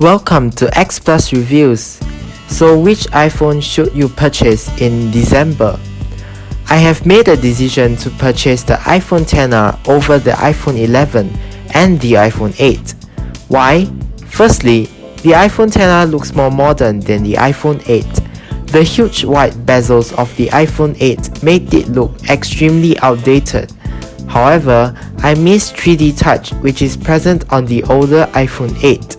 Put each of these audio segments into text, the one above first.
Welcome to X Plus Reviews. So which iPhone should you purchase in December? I have made a decision to purchase the iPhone XR over the iPhone 11 and the iPhone 8. Why? Firstly, the iPhone XR looks more modern than the iPhone 8. The huge wide bezels of the iPhone 8 made it look extremely outdated. However, I miss 3D Touch, which is present on the older iPhone 8.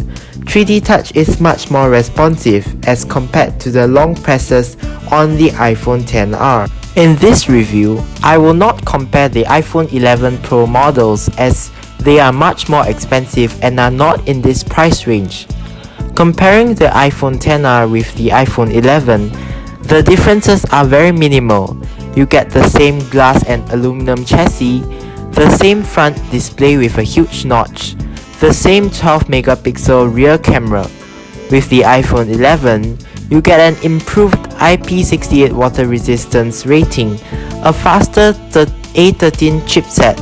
3D Touch is much more responsive as compared to the long presses on the iPhone XR. In this review, I will not compare the iPhone 11 Pro models as they are much more expensive and are not in this price range. Comparing the iPhone XR with the iPhone 11, the differences are very minimal. You get the same glass and aluminum chassis, the same front display with a huge notch, the same 12-megapixel rear camera. With the iPhone 11, you get an improved IP68 water resistance rating, a faster A13 chipset,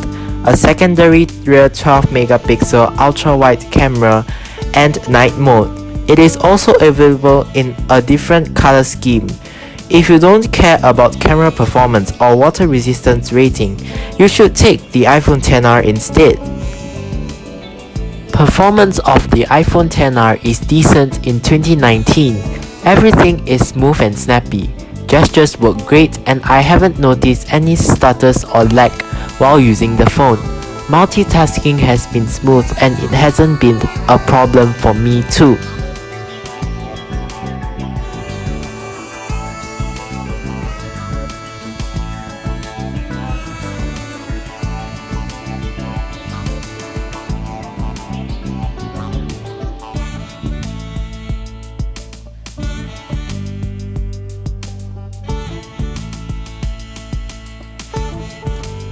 a secondary rear 12-megapixel ultra-wide camera, and night mode. It is also available in a different color scheme. If you don't care about camera performance or water resistance rating, you should take the iPhone XR instead. Performance of the iPhone XR is decent in 2019. Everything is smooth and snappy. Gestures work great and I haven't noticed any stutters or lag while using the phone. Multitasking has been smooth and it hasn't been a problem for me too.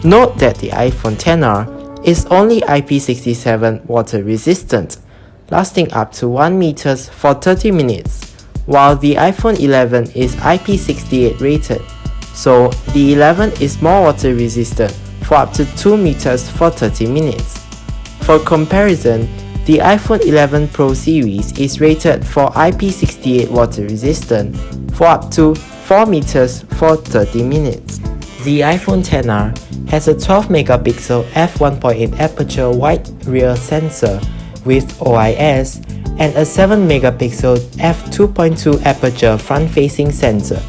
Note that the iPhone XR is only IP67 water resistant, lasting up to 1 meter for 30 minutes, while the iPhone 11 is IP68 rated, so the 11 is more water resistant for up to 2 meters for 30 minutes. For comparison, the iPhone 11 Pro series is rated for IP68 water resistant for up to 4 meters for 30 minutes. The iPhone XR has a 12-megapixel f1.8 aperture wide rear sensor with OIS and a 7-megapixel f2.2 aperture front-facing sensor.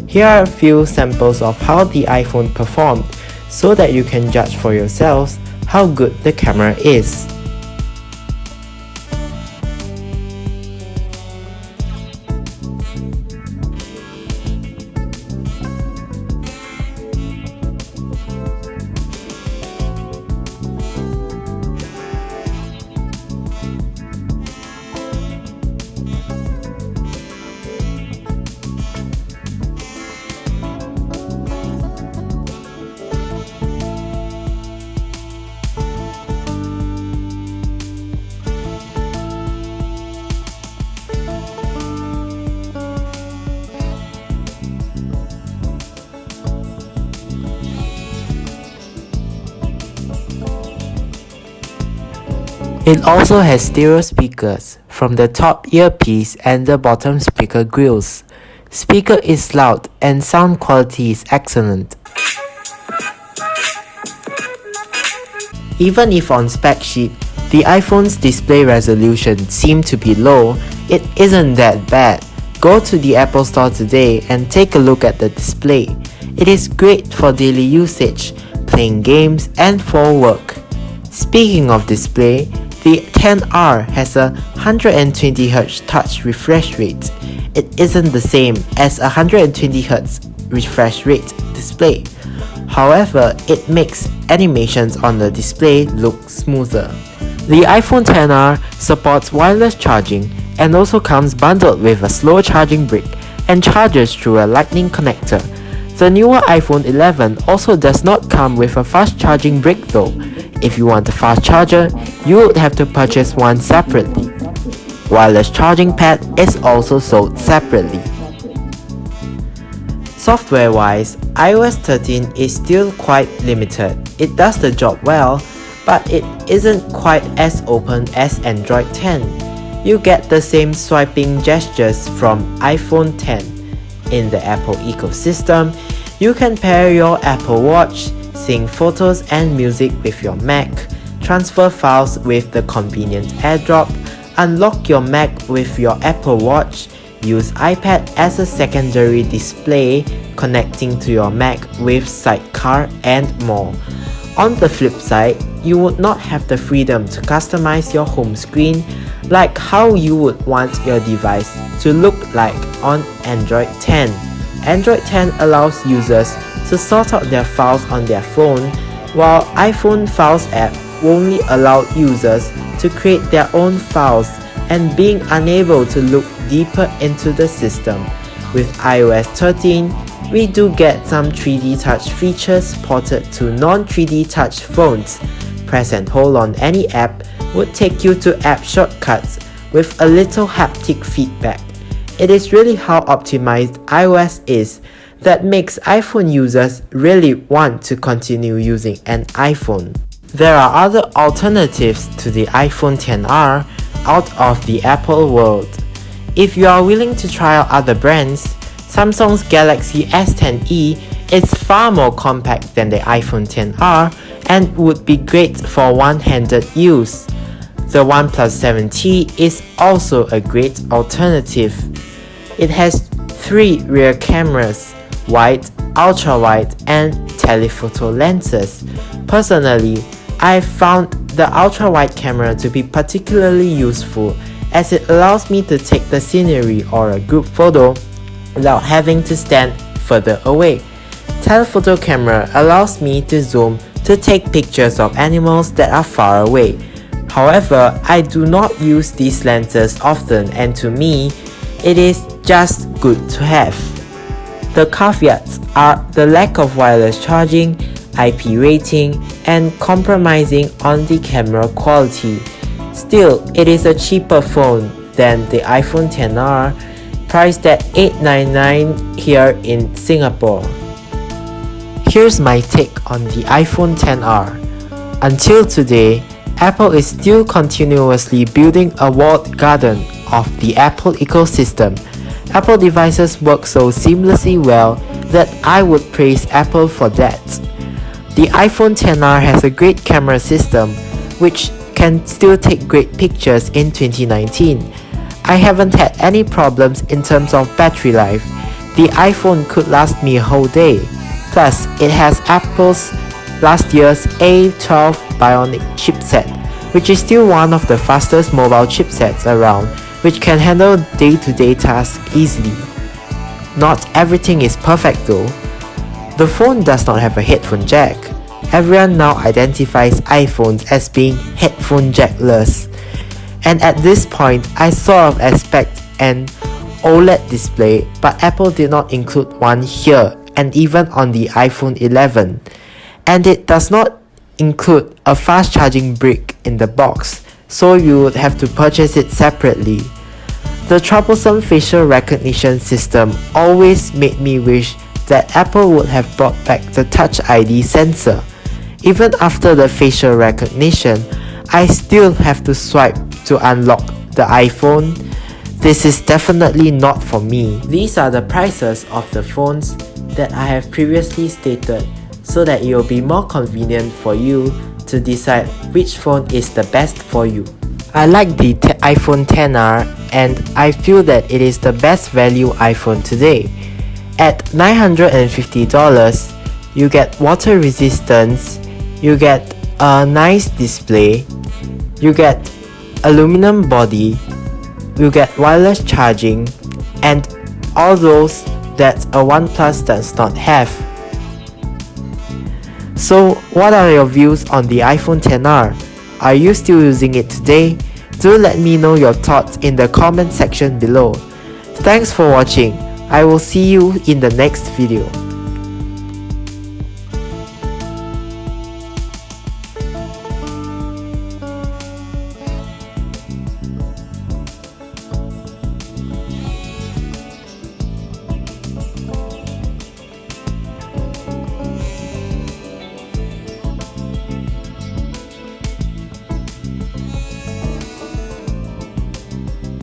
Here are a few samples of how the iPhone performed so that you can judge for yourselves how good the camera is. It also has stereo speakers from the top earpiece and the bottom speaker grills. Speaker is loud and sound quality is excellent. Even if on spec sheet, the iPhone's display resolution seemed to be low, it isn't that bad. Go to the Apple Store today and take a look at the display. It is great for daily usage, playing games, and for work. Speaking of display, the XR has a 120Hz touch refresh rate. It isn't the same as a 120Hz refresh rate display. However, it makes animations on the display look smoother. The iPhone XR supports wireless charging and also comes bundled with a slow charging brick and charges through a lightning connector. The newer iPhone 11 also does not come with a fast charging brick though. If you want a fast charger, you would have to purchase one separately. Wireless charging pad is also sold separately. Software-wise, iOS 13 is still quite limited. It does the job well, but it isn't quite as open as Android 10. you get the same swiping gestures from iPhone X. In the Apple ecosystem, you can pair your Apple Watch, sync photos and music with your Mac, transfer files with the convenient AirDrop, unlock your Mac with your Apple Watch, use iPad as a secondary display, connecting to your Mac with Sidecar, and more. On the flip side, you would not have the freedom to customize your home screen like how you would want your device to look like on Android 10. Android 10 allows users to sort out their files on their phone, while iPhone Files app only allow users to create their own files and being unable to look deeper into the system. With iOS 13, we do get some 3D touch features ported to non-3D touch phones. Press and hold on any app would take you to app shortcuts with a little haptic feedback. It is really how optimized iOS is that makes iPhone users really want to continue using an iPhone. There are other alternatives to the iPhone XR out of the Apple world. If you are willing to try out other brands, Samsung's Galaxy S10e is far more compact than the iPhone XR and would be great for one-handed use. The OnePlus 7T is also a great alternative. It has 3 rear cameras, wide, ultra-wide, and telephoto lenses. Personally, I found the ultra-wide camera to be particularly useful as it allows me to take the scenery or a group photo without having to stand further away. Telephoto camera allows me to zoom to take pictures of animals that are far away. However, I do not use these lenses often, and to me, it is just good to have. The caveats are the lack of wireless charging, IP rating, and compromising on the camera quality. Still, it is a cheaper phone than the iPhone XR, priced at $899 here in Singapore. Here's my take on the iPhone XR. Until today, Apple is still continuously building a walled garden of the Apple ecosystem. Apple devices work so seamlessly well that I would praise Apple for that. The iPhone XR has a great camera system which can still take great pictures in 2019. I haven't had any problems in terms of battery life. The iPhone could last me a whole day. Plus, it has Apple's last year's A12 Bionic chipset, which is still one of the fastest mobile chipsets around, which can handle day-to-day tasks easily. Not everything is perfect though. The phone does not have a headphone jack. Everyone now identifies iPhones as being headphone jackless. And at this point, I sort of expect an OLED display, but Apple did not include one here and even on the iPhone 11. And it does not include a fast charging brick in the box, so you would have to purchase it separately. The troublesome facial recognition system always made me wish that Apple would have brought back the Touch ID sensor. Even after the facial recognition, I still have to swipe to unlock the iPhone. This is definitely not for me. These are the prices of the phones that I have previously stated, so that it will be more convenient for you to decide which phone is the best for you. I like the iPhone XR and I feel that it is the best value iPhone today. At $950, you get water resistance, you get a nice display, you get aluminum body, you get wireless charging, and all those that a OnePlus does not have. So what are your views on the iPhone XR? Are you still using it today? Do let me know your thoughts in the comment section below. Thanks for watching. I will see you in the next video.